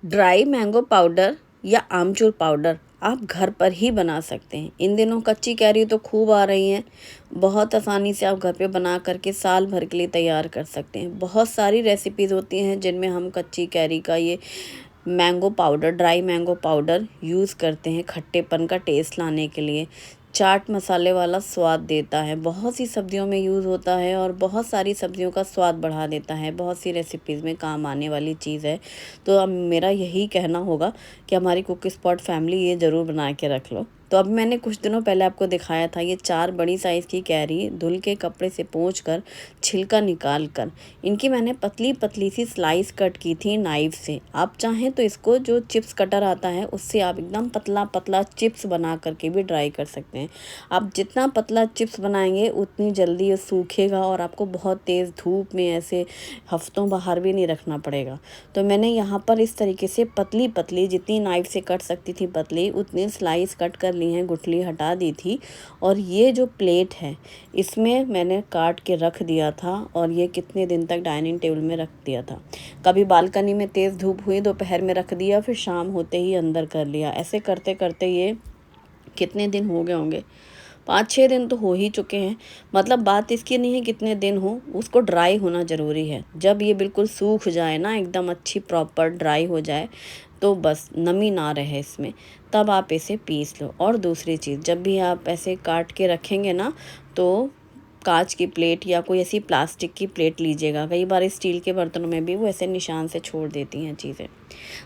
Dry mango powder या आमचूर powder आप घर पर ही बना सकते हैं। इन दिनों कच्ची कैरी तो खूब आ रही हैं। बहुत आसानी से आप घर पे बना करके साल भर के लिए तैयार कर सकते हैं। बहुत सारी रेसिपीज़ होती हैं जिनमें हम कच्ची कैरी का ये mango powder, dry mango powder use करते हैं खट्टेपन का टेस्ट लाने के लिए। चाट मसाले वाला स्वाद देता है, बहुत सी सब्जियों में यूज़ होता है और बहुत सारी सब्जियों का स्वाद बढ़ा देता है। बहुत सी रेसिपीज़ में काम आने वाली चीज़ है। तो अब मेरा यही कहना होगा कि हमारी कुक स्पॉट फैमिली ये ज़रूर बना के रख लो। तो अब मैंने कुछ दिनों पहले आपको दिखाया था ये 4 बड़ी साइज़ की कैरी धुल के कपड़े से पोंछ कर छिलका निकाल कर इनकी मैंने पतली पतली सी स्लाइस कट की थी नाइफ़ से। आप चाहें तो इसको जो चिप्स कटर आता है उससे आप एकदम पतला पतला चिप्स बना करके भी ड्राई कर सकते हैं। आप जितना पतला चिप्स बनाएंगे उतनी जल्दी ये सूखेगा और आपको बहुत तेज़ धूप में ऐसे हफ्तों बाहर भी नहीं रखना पड़ेगा। तो मैंने यहाँ पर इस तरीके से पतली पतली जितनी नाइफ़ से कट सकती थी पतली उतनी स्लाइस कट कर ली हैं, गुठली हटा दी थी। और ये जो प्लेट है इसमें मैंने काट के रख दिया था और ये कितने दिन तक डाइनिंग टेबल में रख दिया था। कभी बालकनी में तेज़ धूप हुई दोपहर में रख दिया, फिर शाम होते ही अंदर कर लिया। ऐसे करते करते ये कितने दिन हो गए होंगे, 5-6 दिन तो हो ही चुके हैं। मतलब बात इसकी नहीं है कितने दिन हो, उसको ड्राई होना ज़रूरी है। जब ये बिल्कुल सूख जाए ना, एकदम अच्छी प्रॉपर ड्राई हो जाए, तो बस नमी ना रहे इसमें, तब आप इसे पीस लो। और दूसरी चीज़, जब भी आप ऐसे काट के रखेंगे ना, तो कांच की प्लेट या कोई ऐसी प्लास्टिक की प्लेट लीजिएगा। कई बार स्टील के बर्तनों में भी वो ऐसे निशान से छोड़ देती हैं चीज़ें।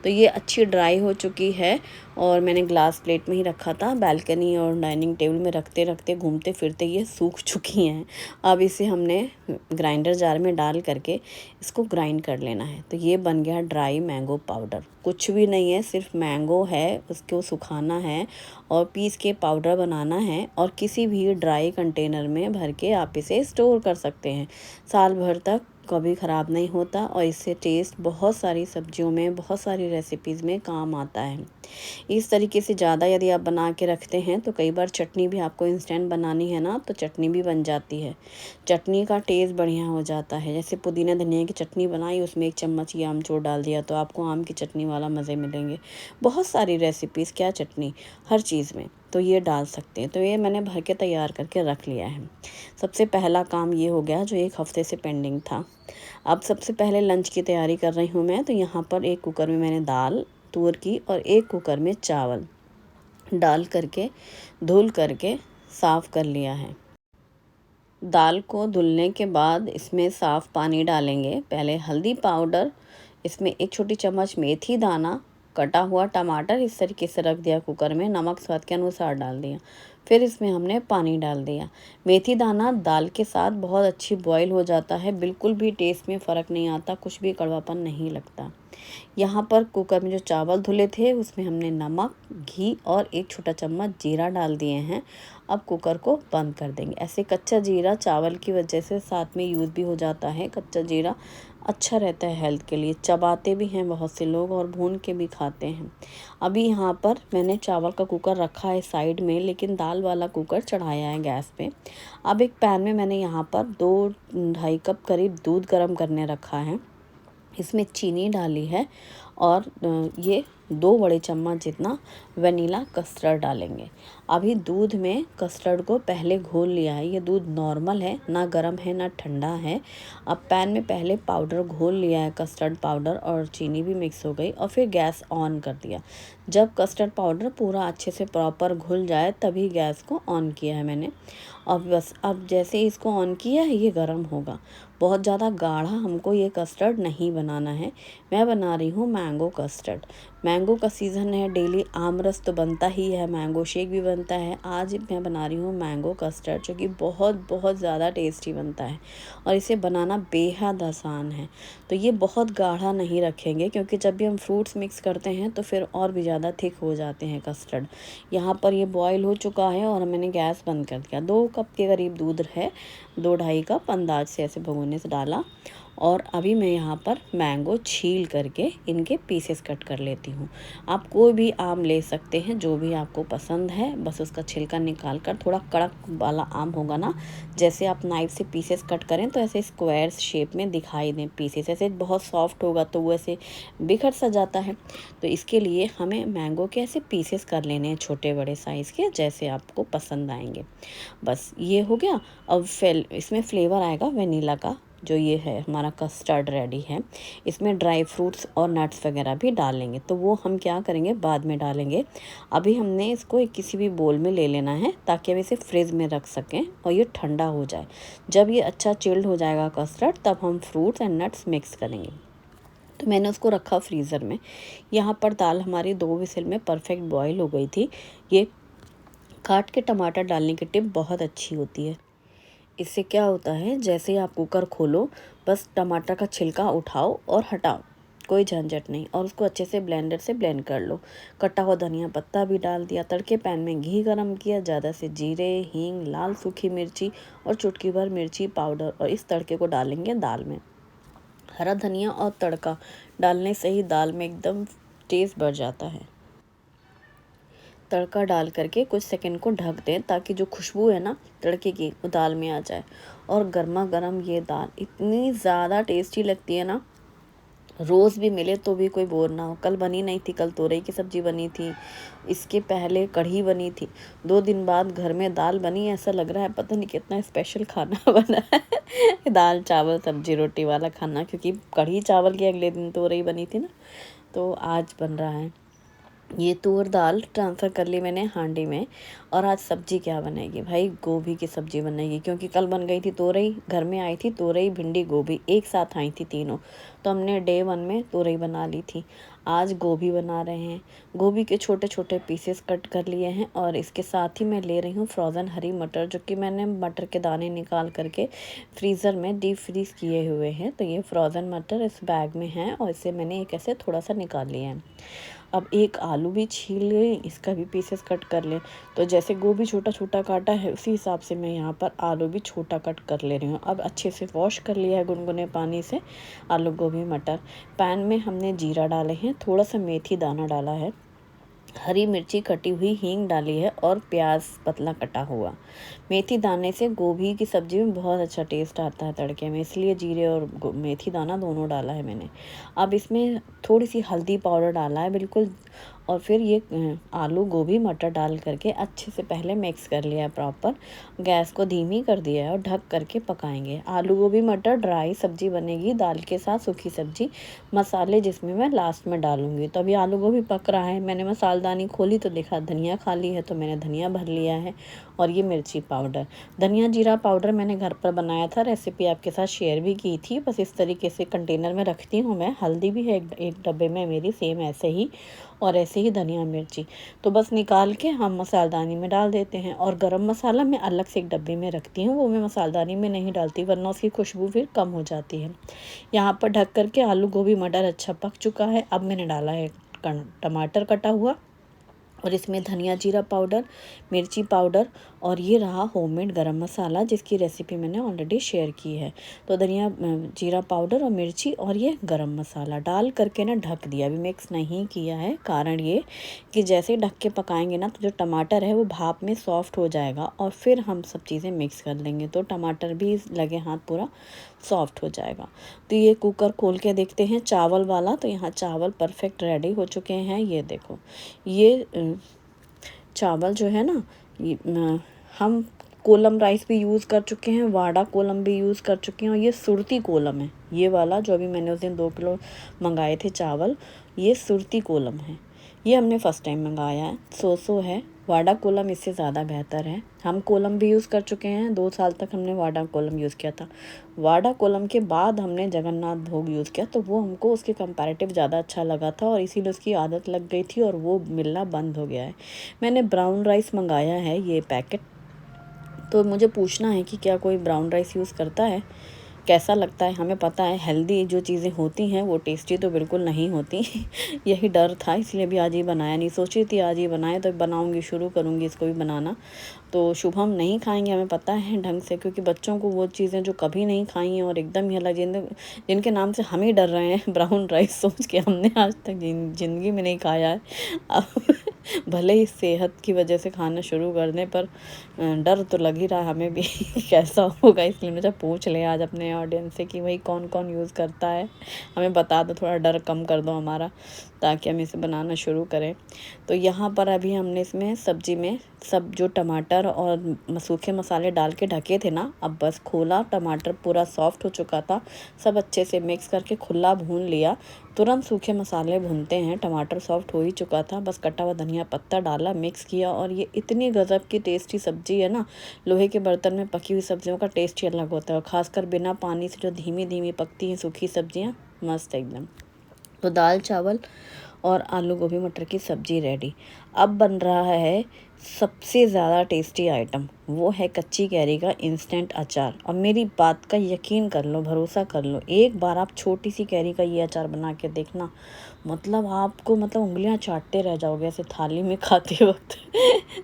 तो ये अच्छी ड्राई हो चुकी है और मैंने ग्लास प्लेट में ही रखा था। बालकनी और डाइनिंग टेबल में रखते रखते घूमते फिरते ये सूख चुकी हैं। अब इसे हमने ग्राइंडर जार में डाल करके इसको ग्राइंड कर लेना है। तो ये बन गया ड्राई मैंगो पाउडर। कुछ भी नहीं है, सिर्फ मैंगो है, उसको सुखाना है और पीस के पाउडर बनाना है और किसी भी ड्राई कंटेनर में भर के आप इसे स्टोर कर सकते हैं। साल भर तक कभी ख़राब नहीं होता और इससे टेस्ट बहुत सारी सब्जियों में, बहुत सारी रेसिपीज़ में काम आता है। इस तरीके से ज़्यादा यदि आप बना के रखते हैं तो कई बार चटनी भी आपको इंस्टेंट बनानी है ना, तो चटनी भी बन जाती है। चटनी का टेस्ट बढ़िया हो जाता है। जैसे पुदीना धनिया की चटनी बनाई, उसमें 1 चम्मच ये आमचूर डाल दिया तो आपको आम की चटनी वाला मज़े मिलेंगे। बहुत सारी रेसिपीज़, क्या चटनी, हर चीज़ में तो ये डाल सकते हैं। तो ये मैंने भर के तैयार करके रख लिया है। सबसे पहला काम ये हो गया जो 1 हफ़्ते से पेंडिंग था। अब सबसे पहले लंच की तैयारी कर रही हूँ मैं। तो यहाँ पर एक कुकर में मैंने दाल तुअर की और एक कुकर में चावल डाल करके धुल करके साफ़ कर लिया है। दाल को धुलने के बाद इसमें साफ़ पानी डालेंगे। पहले हल्दी पाउडर, इसमें 1 छोटी चम्मच मेथी दाना, कटा हुआ टमाटर इस तरीके से रख दिया कुकर में, नमक स्वाद के अनुसार डाल दिया। फिर इसमें हमने पानी डाल दिया। मेथी दाना दाल के साथ बहुत अच्छी बॉईल हो जाता है, बिल्कुल भी टेस्ट में फ़र्क नहीं आता, कुछ भी कड़वापन नहीं लगता। यहाँ पर कुकर में जो चावल धुले थे उसमें हमने नमक, घी और 1 छोटा चम्मच जीरा डाल दिए हैं। अब कुकर को बंद कर देंगे। ऐसे कच्चा जीरा चावल की वजह से साथ में यूज़ भी हो जाता है। कच्चा जीरा अच्छा रहता है हेल्थ के लिए, चबाते भी हैं बहुत से लोग और भून के भी खाते हैं। अभी यहाँ पर मैंने चावल का कुकर रखा है साइड में, लेकिन दाल वाला कुकर चढ़ाया है गैस पे। अब एक पैन में मैंने यहाँ पर 2-2.5 कप करीब दूध गर्म करने रखा है। इसमें चीनी डाली है और ये 2 बड़े चम्मच जितना वनीला कस्टर्ड डालेंगे। अभी दूध में कस्टर्ड को पहले घोल लिया है। ये दूध नॉर्मल है, ना गर्म है ना ठंडा है। अब पैन में पहले पाउडर घोल लिया है, कस्टर्ड पाउडर, और चीनी भी मिक्स हो गई और फिर गैस ऑन कर दिया। जब कस्टर्ड पाउडर पूरा अच्छे से प्रॉपर घुल जाए तभी गैस को ऑन किया है मैंने। अब बस, अब जैसे इसको ऑन किया है ये गर्म होगा। बहुत ज़्यादा गाढ़ा हमको ये कस्टर्ड नहीं बनाना है। मैं बना रही हूँ मैंगो कस्टर्ड। मैंगो का सीज़न है, डेली आम रस तो बनता ही है, मैंगो शेक भी बनता है। आज मैं बना रही हूँ मैंगो कस्टर्ड, जो कि बहुत बहुत ज़्यादा टेस्टी बनता है और इसे बनाना बेहद आसान है। तो ये बहुत गाढ़ा नहीं रखेंगे क्योंकि जब भी हम फ्रूट्स मिक्स करते हैं तो फिर और भी ज़्यादा थिक हो जाते हैं कस्टर्ड। यहाँ पर ये बॉयल हो चुका है और मैंने गैस बंद कर दिया। 2 कप के करीब दूध है, 2-2.5 कप अंदाज से ऐसे भगोने से डाला और अभी मैं यहाँ पर मैंगो छील करके इनके पीसेस कट कर लेती हूँ। आप कोई भी आम ले सकते हैं जो भी आपको पसंद है, बस उसका छिलका निकाल कर, थोड़ा कड़क वाला आम होगा ना, जैसे आप नाइफ से पीसेस कट करें तो ऐसे स्क्वायर शेप में दिखाई दें पीसेस, ऐसे बहुत सॉफ्ट होगा तो वो ऐसे बिखर सा जाता है। तो इसके लिए हमें मैंगो के ऐसे पीसेस कर लेने हैं छोटे बड़े साइज़ के, जैसे आपको पसंद आएंगे। बस ये हो गया। अब इसमें फ्लेवर आएगा वेनिला का, जो ये है हमारा कस्टर्ड रेडी है। इसमें ड्राई फ्रूट्स और नट्स वगैरह भी डालेंगे, तो वो हम क्या करेंगे बाद में डालेंगे। अभी हमने इसको एक किसी भी बोल में ले लेना है ताकि हम इसे फ्रिज में रख सकें और ये ठंडा हो जाए। जब ये अच्छा चिल्ड हो जाएगा कस्टर्ड, तब हम फ्रूट्स एंड नट्स मिक्स करेंगे। तो मैंने उसको रखा फ्रीज़र में। यहाँ पर दाल हमारी 2 विसल में परफेक्ट बॉईल हो गई थी। ये काट के टमाटर डालने की टिप बहुत अच्छी होती है। इससे क्या होता है, जैसे ही आप कुकर खोलो, बस टमाटर का छिलका उठाओ और हटाओ, कोई झंझट नहीं, और उसको अच्छे से ब्लेंडर से ब्लेंड कर लो। कटा हुआ धनिया पत्ता भी डाल दिया। तड़के पैन में घी गरम किया, ज़्यादा से जीरे, हींग, लाल सूखी मिर्ची और चुटकी भर मिर्ची पाउडर, और इस तड़के को डालेंगे दाल में। हरा धनिया और तड़का डालने से ही दाल में एकदम टेस्ट बढ़ जाता है। तड़का डाल करके कुछ सेकंड को ढक दें ताकि जो खुशबू है ना तड़के की वो दाल में आ जाए। और गर्मा गर्म ये दाल इतनी ज़्यादा टेस्टी लगती है ना, रोज़ भी मिले तो भी कोई बोर ना हो। कल बनी नहीं थी, कल तोरई की सब्ज़ी बनी थी, इसके पहले कढ़ी बनी थी, 2 दिन बाद घर में दाल बनी। ऐसा लग रहा है पता नहीं कितना स्पेशल खाना बना है दाल चावल सब्जी रोटी वाला खाना, क्योंकि कढ़ी चावल की अगले दिन तोरई बनी थी ना, तो आज बन रहा है। ये तूर दाल ट्रांसफ़र कर ली मैंने हांडी में। और आज सब्जी क्या बनेगी भाई, गोभी की सब्जी बनेगी, क्योंकि कल बन गई थी तोरई, घर में आई थी तोरई भिंडी गोभी एक साथ आई थी तीनों, तो हमने डे 1 में तोरई बना ली थी। आज गोभी बना रहे हैं। गोभी के छोटे छोटे पीसेस कट कर लिए हैं, और इसके साथ ही मैं ले रही हूँ फ्रोज़न हरी मटर, जो कि मैंने मटर के दाने निकाल करके फ्रीज़र में डीप फ्रीज़ किए हुए हैं। तो ये फ्रोज़न मटर इस बैग में है और इसे मैंने एक ऐसे थोड़ा सा निकाल लिया है। अब एक आलू भी छील लें, इसका भी पीसेस कट कर लें। तो जैसे गोभी छोटा छोटा काटा है, उसी हिसाब से मैं यहाँ पर आलू भी छोटा कट कर ले रही हूँ। अब अच्छे से वॉश कर लिया है गुनगुने पानी से आलू गोभी मटर। पैन में हमने जीरा डाले हैं, थोड़ा सा मेथी दाना डाला है, हरी मिर्ची कटी हुई, हींग डाली है, और प्याज पतला कटा हुआ। मेथी दाने से गोभी की सब्ज़ी में बहुत अच्छा टेस्ट आता है तड़के में, इसलिए जीरे और मेथी दाना दोनों डाला है मैंने। अब इसमें थोड़ी सी हल्दी पाउडर डाला है बिल्कुल, और फिर ये आलू गोभी मटर डाल करके अच्छे से पहले मिक्स कर लिया है प्रॉपर। गैस को धीमी कर दिया है और ढक करके पकाएंगे। आलू गोभी मटर ड्राई सब्जी बनेगी दाल के साथ, सूखी सब्जी। मसाले जिसमें मैं लास्ट में डालूंगी। तो अभी आलू गोभी पक रहा है, मैंने मसालदानी खोली तो देखा धनिया खाली है, तो मैंने धनिया भर लिया है। और ये मिर्ची पाउडर, धनिया जीरा पाउडर मैंने घर पर बनाया था, रेसिपी आपके साथ शेयर भी की थी। बस इस तरीके से कंटेनर में रखती हूँ मैं। हल्दी भी है एक डब्बे में मेरी, सेम ऐसे ही, और ऐसे ही धनिया मिर्ची। तो बस निकाल के हम मसालदानी में डाल देते हैं। और गरम मसाला मैं अलग से एक डब्बे में रखती हूँ, वो मैं मसालदानी में नहीं डालती, वरना उसकी खुशबू फिर कम हो जाती है। यहाँ पर ढक करके आलू गोभी मटर अच्छा पक चुका है। अब मैंने डाला है टमाटर कटा हुआ, और इसमें धनिया जीरा पाउडर, मिर्ची पाउडर, और ये रहा होममेड गरम मसाला, जिसकी रेसिपी मैंने ऑलरेडी शेयर की है। तो धनिया जीरा पाउडर और मिर्ची और ये गरम मसाला डाल करके ना ढक दिया। अभी मिक्स नहीं किया है, कारण ये कि जैसे ढक के पकाएंगे ना, तो जो टमाटर है वो भाप में सॉफ्ट हो जाएगा, और फिर हम सब चीज़ें मिक्स कर लेंगे तो टमाटर भी लगे हाथ पूरा सॉफ्ट हो जाएगा। तो ये कुकर खोल के देखते हैं चावल वाला। तो यहाँ चावल परफेक्ट रेडी हो चुके हैं। ये देखो, ये चावल जो है ना, हम कोलम राइस भी यूज़ कर चुके हैं, वाडा कोलम भी यूज़ कर चुके हैं, और ये सुरती कोलम है। ये वाला जो अभी मैंने उस दिन 2 किलो मंगाए थे चावल, ये सुरती कोलम है। ये हमने फ़र्स्ट टाइम मंगाया है। सो है। वाडा कोलम इससे ज़्यादा बेहतर है। हम कोलम भी यूज़ कर चुके हैं, 2 साल तक हमने वाडा कोलम यूज़ किया था। वाडा कोलम के बाद हमने जगन्नाथ भोग यूज़ किया, तो वो हमको उसके कंपैरेटिव ज़्यादा अच्छा लगा था, और इसीलिए उसकी आदत लग गई थी और वो मिलना बंद हो गया है। मैंने ब्राउन राइस मंगाया है, ये पैकेट। तो मुझे पूछना है कि क्या कोई ब्राउन राइस यूज़ करता है। कैसा लगता है हमें पता है, हेल्दी जो चीज़ें होती हैं वो टेस्टी तो बिल्कुल नहीं होती। यही डर था, इसलिए भी आज ही बनाया नहीं, सोची थी आज ही बनाए तो बनाऊंगी, शुरू करूंगी इसको भी बनाना। तो शुभम नहीं खाएंगे हमें पता है ढंग से, क्योंकि बच्चों को वो चीज़ें जो कभी नहीं खाई हैं और एकदम ही अलग, जिनके नाम से हम ही डर रहे हैं, ब्राउन राइस सोच के हमने आज तक ज़िंदगी में नहीं खाया है। अब भले ही सेहत की वजह से खाना शुरू करने पर डर तो लग ही रहा है हमें भी कैसा होगा, इसलिए मुझे पूछ लें आज अपने ऑडियंस से कि भाई कौन कौन यूज़ करता है, हमें बता दो, थोड़ा डर कम कर दो हमारा, ताकि हम इसे बनाना शुरू करें। तो यहाँ पर अभी हमने इसमें सब्जी में सब जो टमाटर और सूखे मसाले डाल के ढके थे ना, अब बस खोला, टमाटर पूरा सॉफ्ट हो चुका था, सब अच्छे से मिक्स करके खुला भून लिया। तुरंत सूखे मसाले भूनते हैं, टमाटर सॉफ्ट हो ही चुका था, बस कटा हुआ धनिया पत्ता डाला, मिक्स किया, और ये इतनी गज़ब की टेस्टी सब्जी है ना। लोहे के बर्तन में पकी हुई सब्जियों का टेस्ट ही अलग होता है, और ख़ासकर बिना पानी से जो धीमी धीमी पकती हैं सूखी सब्जियाँ, मस्त एकदम। तो दाल चावल और आलू गोभी मटर की सब्ज़ी रेडी। अब बन रहा है सबसे ज़्यादा टेस्टी आइटम, वो है कच्ची कैरी का इंस्टेंट अचार। और मेरी बात का यकीन कर लो, भरोसा कर लो, एक बार आप छोटी सी कैरी का ये अचार बना के देखना, मतलब आपको मतलब उंगलियां चाटते रह जाओगे ऐसे थाली में खाते वक्त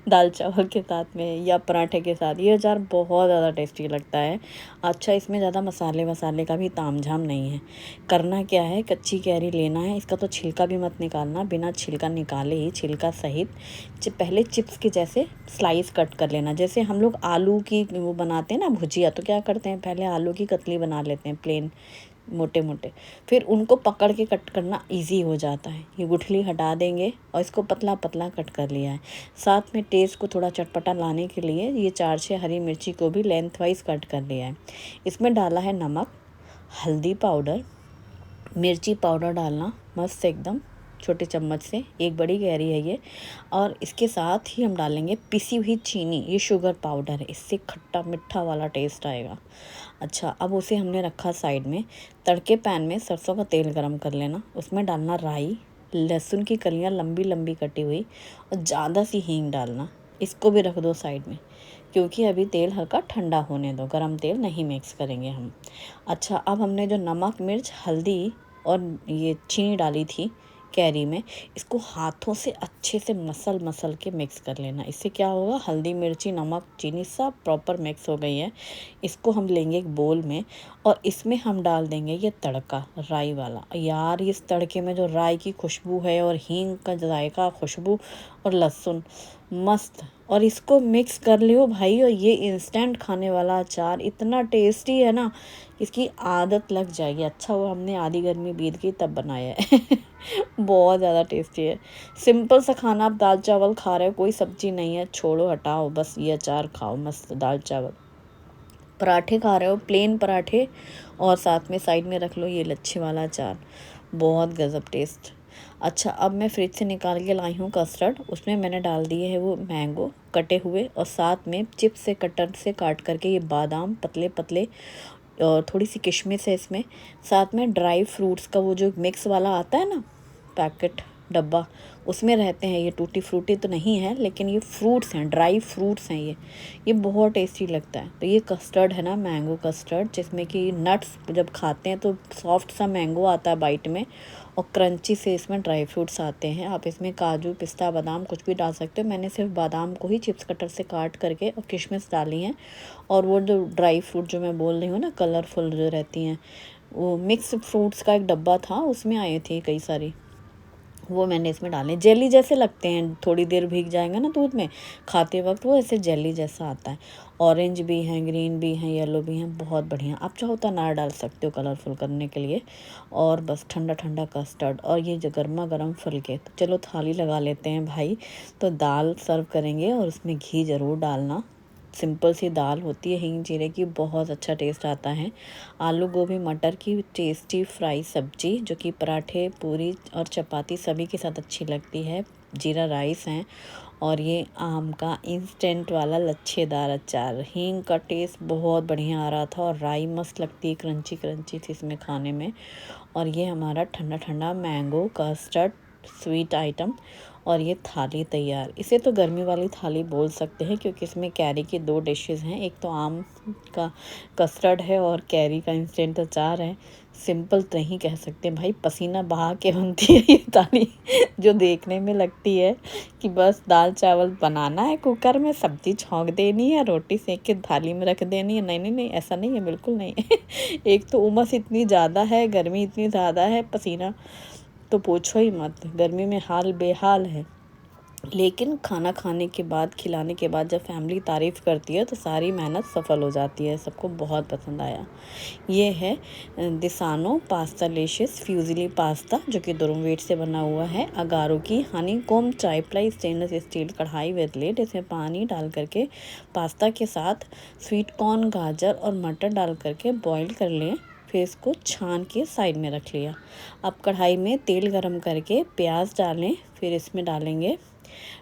दाल चावल के साथ में या पराठे के साथ। ये अचार बहुत ज़्यादा टेस्टी लगता है। अच्छा, इसमें ज़्यादा मसाले वसाले का भी तामझाम नहीं है। करना क्या है, कच्ची कैरी लेना है, इसका तो छिलका भी मत निकालना, बिना छिलका निकाले ही छिलका सहित पहले चिप्स के जैसे स्लाइस कट कर लेना। जैसे हम लोग आलू की वो बनाते हैं ना भुजिया, तो क्या करते हैं, पहले आलू की कतली बना लेते हैं प्लेन मोटे मोटे, फिर उनको पकड़ के कट करना इजी हो जाता है। ये गुठली हटा देंगे और इसको पतला पतला कट कर लिया है। साथ में टेस्ट को थोड़ा चटपटा लाने के लिए ये 4-6 हरी मिर्ची को भी लेंथ वाइज कट कर लिया है। इसमें डाला है नमक, हल्दी पाउडर, मिर्ची पाउडर डालना मस्त एकदम छोटे चम्मच से, एक बड़ी कैरी है ये। और इसके साथ ही हम डालेंगे पिसी हुई चीनी, ये शुगर पाउडर है, इससे खट्टा मीठा वाला टेस्ट आएगा। अच्छा, अब उसे हमने रखा साइड में। तड़के पैन में सरसों का तेल गरम कर लेना, उसमें डालना राई, लहसुन की कलियां लंबी लंबी कटी हुई, और ज़्यादा सी हींग डालना। इसको भी रख दो साइड में, क्योंकि अभी तेल हल्का ठंडा होने दो, गरम तेल नहीं मिक्स करेंगे हम। अच्छा, अब हमने जो नमक मिर्च हल्दी और ये चीनी डाली थी कैरी में, इसको हाथों से अच्छे से मसल मसल के मिक्स कर लेना। इससे क्या होगा, हल्दी मिर्ची नमक चीनी सब प्रॉपर मिक्स हो गई है। इसको हम लेंगे एक बोल में, और इसमें हम डाल देंगे ये तड़का राई वाला। यार इस तड़के में जो राई की खुशबू है और हींग का जायका खुशबू और लहसुन, मस्त। और इसको मिक्स कर लियो भाई, और ये इंस्टेंट खाने वाला अचार इतना टेस्टी है ना, इसकी आदत लग जाएगी। अच्छा हुआ हमने आधी गर्मी बीत गई तब बनाया है बहुत ज़्यादा टेस्टी है। सिंपल सा खाना, आप दाल चावल खा रहे हो, कोई सब्जी नहीं है, छोड़ो हटाओ, बस ये अचार खाओ, मस्त दाल चावल। पराठे खा रहे हो, प्लेन पराठे, और साथ में साइड में रख लो ये लच्छे वाला अचार, बहुत गज़ब टेस्ट। अच्छा, अब मैं फ्रिज से निकाल के लाई हूँ कस्टर्ड, उसमें मैंने डाल दिए है वो मैंगो कटे हुए, और साथ में चिप्स से कटर से काट करके ये बादाम पतले पतले, और थोड़ी सी किशमिश है इसमें। साथ में ड्राई फ्रूट्स का वो जो मिक्स वाला आता है ना पैकेट डब्बा, उसमें रहते हैं ये, टूटी फ्रूटी तो नहीं है लेकिन ये फ्रूट्स हैं, ड्राई फ्रूट्स हैं ये बहुत टेस्टी लगता है। तो ये कस्टर्ड है ना, मैंगो कस्टर्ड, जिसमें कि नट्स जब खाते हैं तो सॉफ्ट सा मैंगो आता है बाइट में, और क्रंची से इसमें ड्राई फ्रूट्स आते हैं। आप इसमें काजू पिस्ता बादाम कुछ भी डाल सकते हो, मैंने सिर्फ बादाम को ही चिप्स कटर से काट करके और किशमिश डाली हैं। और वो जो ड्राई फ्रूट जो मैं बोल रही हूँ ना, कलरफुल जो रहती हैं, वो मिक्स फ्रूट्स का एक डब्बा था, उसमें आई थी कई सारी, वो मैंने इसमें डाले। जेली जैसे लगते हैं, थोड़ी देर भीग जाएंगे ना दूध में, खाते वक्त वो ऐसे जेली जैसा आता है। ऑरेंज भी हैं, ग्रीन भी हैं, येलो भी हैं, बहुत बढ़िया। आप चाहो तो अनार डाल सकते हो कलरफुल करने के लिए। और बस ठंडा ठंडा कस्टर्ड और ये जो गर्मा गर्म फुलके, तो चलो थाली लगा लेते हैं भाई। तो दाल सर्व करेंगे और उसमें घी ज़रूर डालना, सिंपल सी दाल होती है हींग जीरे की, बहुत अच्छा टेस्ट आता है। आलू गोभी मटर की टेस्टी फ्राई सब्जी, जो कि पराठे पूरी और चपाती सभी के साथ अच्छी लगती है। जीरा राइस हैं, और ये आम का इंस्टेंट वाला लच्छेदार अचार। हींग का टेस्ट बहुत बढ़िया आ रहा था, और राई मस्त लगती है, क्रंची क्रंची थी इसमें खाने में। और ये हमारा ठंडा ठंडा मैंगो कस्टर्ड स्वीट आइटम और ये थाली तैयार। इसे तो गर्मी वाली थाली बोल सकते हैं क्योंकि इसमें कैरी की 2 डिशेस हैं, एक तो आम का कस्टर्ड है और कैरी का इंस्टेंट अचार है। सिंपल नहीं कह सकते भाई, पसीना बहा के बनती है ये थाली जो देखने में लगती है कि बस दाल चावल बनाना है कुकर में, सब्जी छौंक देनी है, रोटी सेक के थाली में रख देनी है। नहीं नहीं नहीं, ऐसा नहीं है, बिल्कुल नहीं एक तो उमस इतनी ज़्यादा है, गर्मी इतनी ज़्यादा है, पसीना तो पूछो ही मत, गर्मी में हाल बेहाल है। लेकिन खाना खाने के बाद, खिलाने के बाद जब फैमिली तारीफ़ करती है तो सारी मेहनत सफल हो जाती है। सबको बहुत पसंद आया। ये है दिसानो पास्ता लेशियस फ्यूजिली पास्ता, जो कि दुरुमवेट से बना हुआ है। अगारो की हनी कोम ट्राइप्लाई स्टेनलेस स्टील कढ़ाई विद लिड, इसमें पानी डाल करके पास्ता के साथ स्वीट कॉर्न, गाजर और मटर डाल करके बॉईल कर लें। फिर इसको छान के साइड में रख लिया। अब कढ़ाई में तेल गरम करके प्याज डालें, फिर इसमें डालेंगे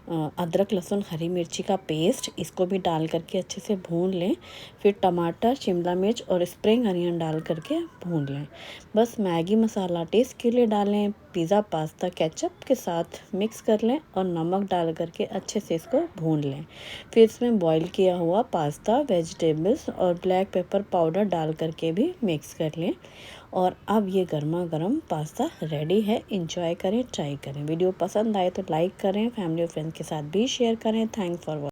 अदरक लहसुन हरी मिर्ची का पेस्ट, इसको भी डाल करके अच्छे से भून लें। फिर टमाटर, शिमला मिर्च और स्प्रिंग अनियन डाल करके भून लें। बस मैगी मसाला टेस्ट के लिए डालें, पिज़्ज़ा पास्ता केचप के साथ मिक्स कर लें और नमक डाल करके अच्छे से इसको भून लें। फिर इसमें बॉईल किया हुआ पास्ता, वेजिटेबल्स और ब्लैक पेपर पाउडर डाल करके भी मिक्स कर लें। और अब ये गर्मा गर्म पास्ता रेडी है। इंजॉय करें, ट्राई करें। वीडियो पसंद आए तो लाइक करें, फैमिली और फ्रेंड्स के साथ भी शेयर करें। Thanks for watching.